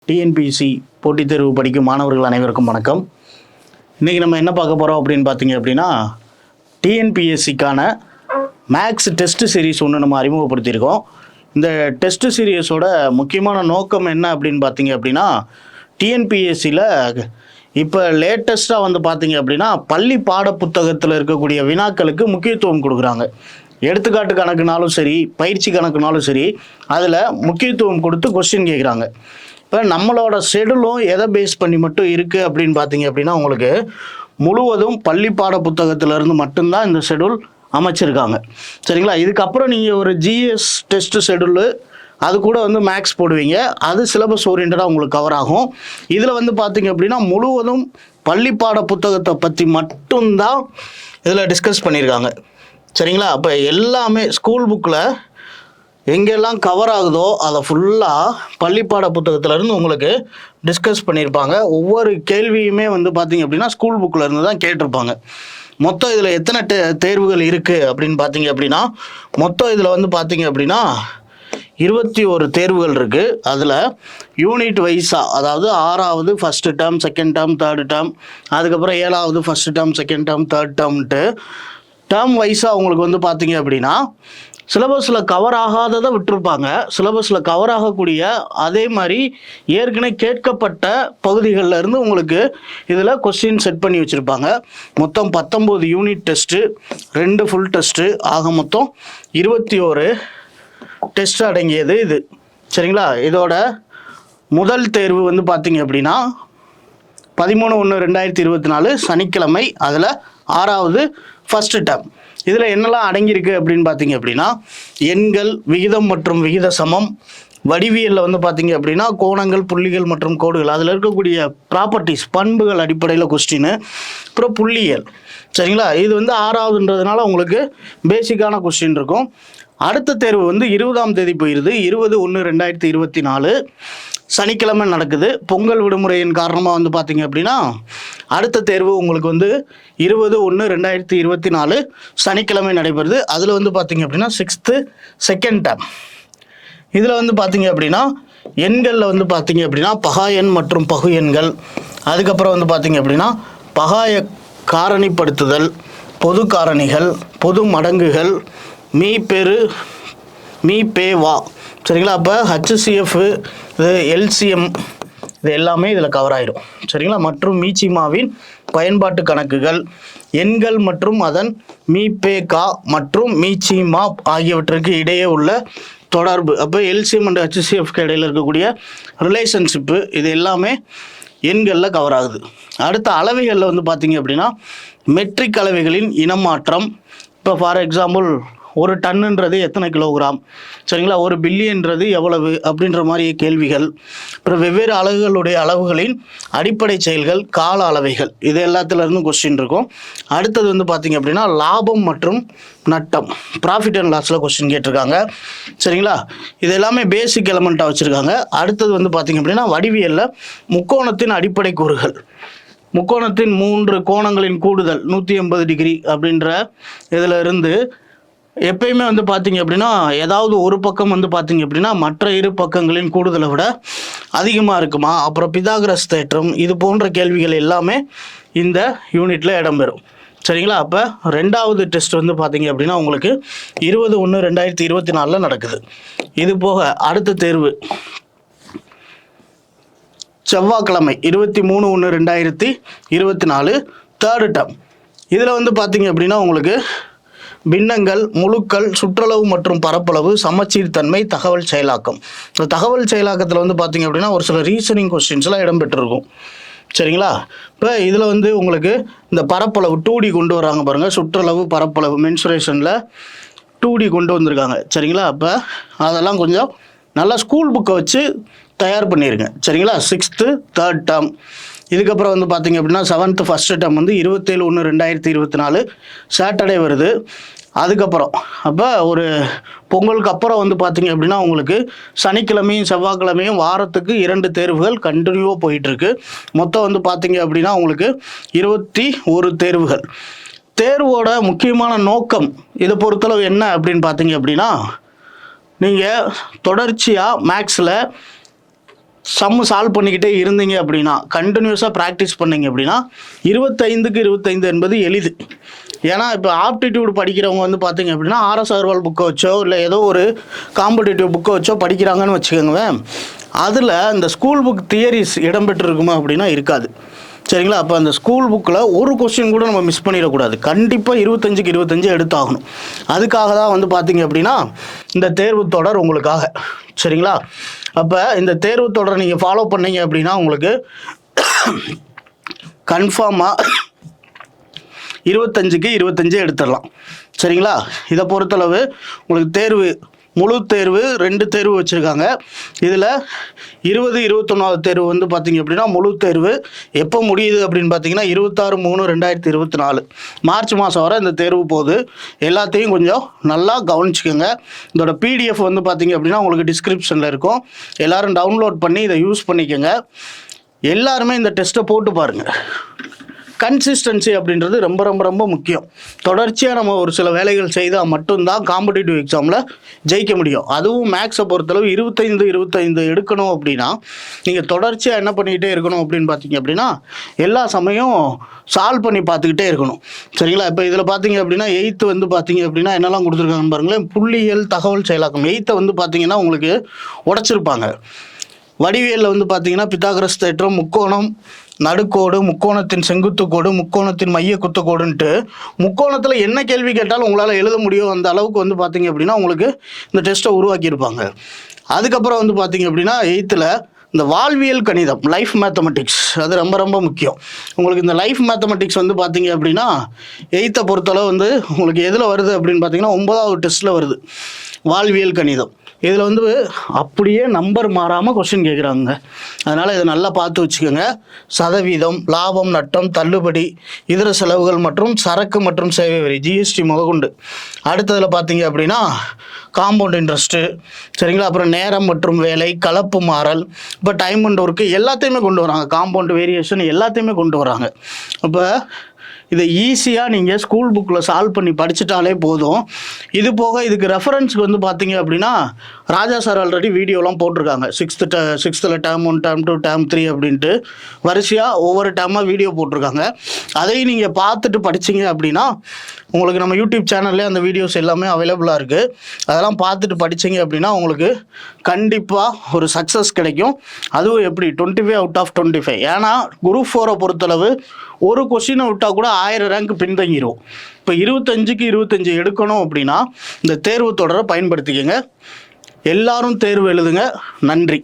TNPSC போட்டித் தேர்வு படிக்கும் மாணவர்கள் அனைவருக்கும் வணக்கம். இன்றைக்கி நம்ம என்ன பார்க்க போகிறோம் அப்படின்னு பார்த்தீங்க அப்படின்னா, டிஎன்பிஎஸ்சிக்கான மேக்ஸ் டெஸ்ட் சீரீஸ் ஒன்று நம்ம அறிமுகப்படுத்தியிருக்கோம். இந்த டெஸ்ட் சீரீஸோட முக்கியமான நோக்கம் என்ன அப்படின்னு பார்த்தீங்க அப்படின்னா, டிஎன்பிஎஸ்சியில் இப்போ லேட்டஸ்ட்டாக வந்து பார்த்தீங்க அப்படின்னா பள்ளி பாட புத்தகத்தில் இருக்கக்கூடிய வினாக்களுக்கு முக்கியத்துவம் கொடுக்குறாங்க. எடுத்துக்காட்டு கணக்குனாலும் சரி, பயிற்சி கணக்குனாலும் சரி, அதில் முக்கியத்துவம் கொடுத்து கொஸ்டின் கேட்குறாங்க. இப்போ நம்மளோட ஷெடியூலும் எதை பேஸ் பண்ணி மட்டும் இருக்குது அப்படின்னு பார்த்தீங்க அப்படின்னா, உங்களுக்கு முழுவதும் பள்ளி பாட புத்தகத்திலேருந்து மட்டும்தான் இந்த ஷெடியூல் அமைச்சிருக்காங்க. சரிங்களா? இதுக்கப்புறம் நீங்கள் ஒரு ஜிஎஸ் டெஸ்ட் ஷெடியூலு அது கூட வந்து மேக்ஸ் போடுவீங்க, அது சிலபஸ் ஓரியன்டாக உங்களுக்கு கவர் ஆகும். இதில் வந்து பார்த்தீங்க அப்படின்னா முழுவதும் பள்ளி பாட புத்தகத்தை பற்றி மட்டும்தான் இதில் டிஸ்கஸ் பண்ணியிருக்காங்க. சரிங்களா? அப்போ எல்லாமே ஸ்கூல் புக்கில் எங்கெல்லாம் கவர் ஆகுதோ அதை ஃபுல்லாக பள்ளிப்பாட புத்தகத்திலேருந்து உங்களுக்கு டிஸ்கஸ் பண்ணியிருப்பாங்க. ஒவ்வொரு கேள்வியுமே வந்து பார்த்திங்க அப்படின்னா ஸ்கூல் புக்கில் இருந்து தான் கேட்டிருப்பாங்க. மொத்தம் இதில் எத்தனை தேர்வுகள் இருக்குது அப்படின்னு பார்த்தீங்க அப்படின்னா, மொத்தம் இதில் வந்து பார்த்தீங்க அப்படின்னா 21 தேர்வுகள் இருக்குது. அதில் யூனிட் வைஸாக, அதாவது 6வது first term, second term, third term, அதுக்கப்புறம் 7வது first term, second term, third டேர்ம்ன்ட்டு டேர்ம் வைஸாக உங்களுக்கு வந்து பார்த்தீங்க அப்படின்னா சிலபஸில் கவர் ஆகாததை விட்டுருப்பாங்க. சிலபஸில் கவர் ஆகக்கூடிய அதே மாதிரி ஏற்கனவே கேட்கப்பட்ட பகுதிகளில் இருந்து உங்களுக்கு இதில் கொஸ்டின் செட் பண்ணி வச்சுருப்பாங்க. மொத்தம் 19 யூனிட் டெஸ்ட்டு, 2 ஃபுல் டெஸ்ட்டு, ஆக மொத்தம் 21 டெஸ்ட் அடங்கியது இது. சரிங்களா? இதோட முதல் தேர்வு வந்து பார்த்தீங்க அப்படின்னா 13/1/2024 சனிக்கிழமை, அதில் 6வது ஃபஸ்ட்டு டேர்ம். இதில் என்னெல்லாம் அடங்கியிருக்கு அப்படின்னு பார்த்தீங்க அப்படின்னா, எண்கள், விகிதம் மற்றும் விகித சமம், வடிவியலில் வந்து பார்த்தீங்க அப்படின்னா கோணங்கள், புள்ளிகள் மற்றும் கோடுகள், அதில் இருக்கக்கூடிய ப்ராப்பர்ட்டிஸ், பண்புகள் அடிப்படையில் கொஸ்டின், அப்புறம் புள்ளியியல். சரிங்களா? இது வந்து 6வதுன்றதுனால உங்களுக்கு பேசிக்கான கொஸ்டின் இருக்கும். அடுத்த தேர்வு வந்து 20ஆம் தேதி போயிடுது. 20/1/2024 சனிக்கிழமை நடக்குது. பொங்கல் விடுமுறையின் காரணமாக வந்து பார்த்தீங்க அப்படின்னா அடுத்த தேர்வு உங்களுக்கு வந்து 20/1/2024 சனிக்கிழமை நடைபெறுது. அதில் வந்து பார்த்தீங்க அப்படின்னா 6th செகண்ட் டேர்ம். இதில் வந்து பார்த்தீங்க அப்படின்னா எண்களில் வந்து பார்த்தீங்க அப்படின்னா பகா எண் மற்றும் பகு எண்கள், அதுக்கப்புறம் வந்து பார்த்தீங்க அப்படின்னா பகாய காரணிப்படுத்துதல், பொது காரணிகள், பொது மடங்குகள், மீப்பெரு, மீப்பேவா. சரிங்களா? அப்போ HCF, இது எல்சிஎம், இது எல்லாமே இதில் கவர் ஆயிடும். சரிங்களா? மற்றும் மீச்சிமாவின் பயன்பாட்டு கணக்குகள், எண்கள் மற்றும் அதன் மீபேகா மற்றும் மீச்சிமா ஆகியவற்றுக்கு இடையே உள்ள தொடர்பு. அப்போ எல்சிஎம் அண்ட் HCFக்கு இடையில் இருக்கக்கூடிய ரிலேஷன்ஷிப்பு, இது எல்லாமே எண்களில் கவர் ஆகுது. அடுத்த அளவைகளில் வந்து பார்த்தீங்க அப்படின்னா மெட்ரிக் அளவைகளின் இனமாற்றம். இப்போ ஃபார் எக்ஸாம்பிள் ஒரு டன்னுன்றது எத்தனை கிலோகிராம், சரிங்களா, ஒரு பில்லியன்றது எவ்வளவு அப்படின்ற மாதிரி கேள்விகள். அப்புறம் வெவ்வேறு அலகுகளுடைய அளவுகளின் அடிப்படை செயல்கள், கால அளவைகள், இது எல்லாத்துலேருந்து கொஸ்டின் இருக்கும். அடுத்தது வந்து பார்த்திங்க அப்படின்னா லாபம் மற்றும் நட்டம், ப்ராஃபிட் அண்ட் லாஸில் கொஸ்டின் கேட்டிருக்காங்க. சரிங்களா? இது எல்லாமே பேசிக் எலமெண்ட்டாக வச்சுருக்காங்க. அடுத்தது வந்து பார்த்திங்க அப்படின்னா வடிவியலில் முக்கோணத்தின் அடிப்படை கூறுகள், முக்கோணத்தின் 3 கோணங்களின் கூடுதல் 180 டிகிரி அப்படின்ற இதில் இருந்து எப்பயுமே வந்து பார்த்தீங்க அப்படின்னா ஏதாவது ஒரு பக்கம் வந்து பார்த்தீங்க அப்படின்னா மற்ற இரு பக்கங்களின் கூடுதலை விட அதிகமாக இருக்குமா, அப்புறம் பிதாகரஸ் தேற்றம், இது போன்ற கேள்விகள் எல்லாமே இந்த யூனிட்டில் இடம்பெறும். சரிங்களா? அப்போ 2வது டெஸ்ட் வந்து பார்த்தீங்க அப்படின்னா உங்களுக்கு 20/1/2024 நடக்குது. இது போக அடுத்த தேர்வு செவ்வாய்க்கிழமை 23/1/2024 தேர்டு டேர்ம். இதில் வந்து பார்த்தீங்க அப்படின்னா உங்களுக்கு பின்னங்கள், முழுக்கள், சுற்றளவு மற்றும் பரப்பளவு, சமச்சீர் தன்மை, தகவல் செயலாக்கம். இந்த தகவல் செயலாக்கத்தில் வந்து பார்த்தீங்க அப்படின்னா ஒரு சில ரீசனிங் கொஸ்டின்ஸ்லாம் இடம்பெற்றிருக்கும். சரிங்களா? இப்போ இதில் வந்து உங்களுக்கு இந்த பரப்பளவு 2D கொண்டு வராங்க பாருங்கள், சுற்றளவு, பரப்பளவு, மென்சுரேஷனில் 2D கொண்டு வந்திருக்காங்க. சரிங்களா? அப்போ அதெல்லாம் கொஞ்சம் நல்லா ஸ்கூல் புக்கை வச்சு தயார் பண்ணிடுங்க. சரிங்களா? 6th third term. இதுக்கப்புறம் வந்து பார்த்தீங்க அப்படின்னா 7th ஃபஸ்ட்டு டேர்ம் வந்து 27/1/2024 சாட்டர்டே வருது. அதுக்கப்புறம் அப்போ ஒரு பொங்கலுக்கு அப்புறம் வந்து பார்த்தீங்க அப்படின்னா உங்களுக்கு சனிக்கிழமையும் செவ்வாய்க்கிழமையும் வாரத்துக்கு 2 தேர்வுகள் கண்டினியூவாக போயிட்டுருக்கு. மொத்தம் வந்து பார்த்தீங்க அப்படின்னா உங்களுக்கு 21 தேர்வுகள். தேர்வோட முக்கியமான நோக்கம் இதை பொறுத்தளவு என்ன அப்படின்னு பார்த்தீங்க அப்படின்னா, நீங்கள் தொடர்ச்சியாக மேக்ஸில் சம்மு சால்வ் பண்ணிக்கிட்டே இருந்தீங்க அப்படின்னா, கண்டினியூஸாக ப்ராக்டிஸ் பண்ணீங்க அப்படின்னா 25க்கு 25 என்பது எளிது. ஏன்னா இப்போ ஆப்டிடியூட் படிக்கிறவங்க வந்து பார்த்தீங்க அப்படின்னா ஆர்எஸ் அகர்வால் புக்கை வச்சோ இல்லை ஏதோ ஒரு காம்படிட்டிவ் புக்கை வச்சோ படிக்கிறாங்கன்னு வச்சுக்கோங்களேன். அதில் இந்த ஸ்கூல் புக் தியரிஸ் இடம்பெற்றிருக்குமா அப்படின்னா இருக்காது. சரிங்களா? அப்போ அந்த ஸ்கூல் புக்கில் ஒரு கொஸ்டின் கூட நம்ம மிஸ் பண்ணிடக்கூடாது. கண்டிப்பாக 25க்கு 25 எடுத்தாகணும். அதுக்காக தான் வந்து பார்த்தீங்க அப்படின்னா இந்த தேர்வு தொடர் உங்களுக்காக. சரிங்களா? அப்போ இந்த தேர்வு தொடரை நீங்கள் ஃபாலோ பண்ணீங்க அப்படின்னா உங்களுக்கு கன்ஃபார்மாக 25க்கு 25 எடுத்துடலாம். சரிங்களா? இதை பொறுத்தளவு உங்களுக்கு தேர்வு முழு தேர்வு 2 தேர்வு வச்சுருக்காங்க. இதில் 21வது தேர்வு வந்து பார்த்திங்க அப்படின்னா முழு தேர்வு எப்போ முடியுது அப்படின்னு பார்த்தீங்கன்னா 26/3/2024 மார்ச் மாதம் வரை இந்த தேர்வு போகுது. எல்லாத்தையும் கொஞ்சம் நல்லா கவனிச்சுக்கோங்க. இதோட பிடிஎஃப் வந்து பார்த்திங்க அப்படின்னா உங்களுக்கு டிஸ்கிரிப்ஷனில் இருக்கும். எல்லோரும் டவுன்லோட் பண்ணி இதை யூஸ் பண்ணிக்கோங்க. எல்லாருமே இந்த டெஸ்ட்டை போட்டு பாருங்கள். கன்சிஸ்டன்சி அப்படின்றது ரொம்ப ரொம்ப ரொம்ப முக்கியம். தொடர்ச்சியாக நம்ம ஒரு சில வேலைகள் செய்தால் மட்டும்தான் காம்படிட்டிவ் எக்ஸாமில் ஜெயிக்க முடியும். அதுவும் மேக்ஸை பொறுத்தளவு 25 எடுக்கணும் அப்படின்னா நீங்கள் தொடர்ச்சியாக என்ன பண்ணிக்கிட்டே இருக்கணும் அப்படின்னு பார்த்தீங்க அப்படின்னா எல்லா சமயம் சால்வ் பண்ணி பார்த்துக்கிட்டே இருக்கணும். சரிங்களா? இப்போ இதில் பார்த்தீங்க அப்படின்னா 8th வந்து பார்த்தீங்க அப்படின்னா என்னெல்லாம் கொடுத்துருக்காங்கன்னு பாருங்களேன். புள்ளியியல் தகவல் செயலாக்கம் 8th வந்து பார்த்தீங்கன்னா உங்களுக்கு உடைச்சிருப்பாங்க. வடிவியலில் வந்து பார்த்தீங்கன்னா பித்தாகரஸ் தேற்றம், முக்கோணம், நடுக்கோடு, முக்கோணத்தின் செங்குத்து கோடு, முக்கோணத்தின் மைய குத்தக்கோடுன்ட்டு முக்கோணத்தில் என்ன கேள்வி கேட்டாலும் உங்களால் எழுத முடியும். அந்த அளவுக்கு வந்து பார்த்தீங்க அப்படின்னா உங்களுக்கு இந்த டெஸ்ட்டை உருவாக்கியிருப்பாங்க. அதுக்கப்புறம் வந்து பார்த்தீங்க அப்படின்னா 8th இந்த வாழ்வியல் கணிதம், லைஃப் மேத்தமெட்டிக்ஸ், அது ரொம்ப ரொம்ப முக்கியம். உங்களுக்கு இந்த லைஃப் மேத்தமெட்டிக்ஸ் வந்து பார்த்தீங்க அப்படின்னா 8th பொறுத்தளவு வந்து உங்களுக்கு எதில் வருது அப்படின்னு பார்த்தீங்கன்னா 9வது டெஸ்ட்டில் வருது வாழ்வியல் கணிதம். இதில் வந்து அப்படியே நம்பர் மாறாமல் கொஸ்டின் கேட்குறாங்க. அதனால் இதை நல்லா பார்த்து வச்சுக்கோங்க. சதவீதம், லாபம், நட்டம், தள்ளுபடி, இதர செலவுகள் மற்றும் சரக்கு மற்றும் சேவை வரி, ஜிஎஸ்டி முதற்கொண்டு. அடுத்ததில் பார்த்தீங்க அப்படின்னா காம்பவுண்ட் இன்ட்ரெஸ்ட்டு. சரிங்களா? அப்புறம் நேரம் மற்றும் வேலை, கலப்பு மாறல், இப்போ டைம் அண்ட் ஒர்க்கு எல்லாத்தையுமே கொண்டு வராங்க. காம்பவுண்ட் வேரியேஷன் எல்லாத்தையுமே கொண்டு வராங்க. அப்போ இதை ஈஸியாக நீங்கள் ஸ்கூல் புக்கில் சால்வ் பண்ணி படிச்சுட்டாலே போதும். இது போக இதுக்கு ரெஃபரன்ஸுக்கு வந்து பார்த்தீங்க அப்படின்னா ராஜா சார் ஆல்ரெடி வீடியோலாம் போட்டிருக்காங்க. 6th டேர்ம் 1, டேர்ம் 2, டேர்ம் 3 அப்படின்ட்டு வரிசையாக ஒவ்வொரு டேர்மாக வீடியோ போட்டிருக்காங்க. அதையும் நீங்கள் பார்த்துட்டு படிச்சிங்க அப்படின்னா உங்களுக்கு நம்ம யூடியூப் சேனல்லே அந்த வீடியோஸ் எல்லாமே அவைலபிளாக இருக்குது. அதெல்லாம் பார்த்துட்டு படிச்சிங்க அப்படின்னா உங்களுக்கு கண்டிப்பாக ஒரு சக்ஸஸ் கிடைக்கும். அதுவும் எப்படி 25/25. ஏன்னா குரூப் 4 பொறுத்தளவு ஒரு கொஸ்டினை விட்டால் கூட 1000 ரேங்க் பின்தங்கிடும். இப்போ 25க்கு 25 எடுக்கணும் அப்படின்னா இந்த தேர்வு தொடரை பயன்படுத்திக்கங்க. எல்லாரும் தேர்வு எழுதுங்க. நன்றி.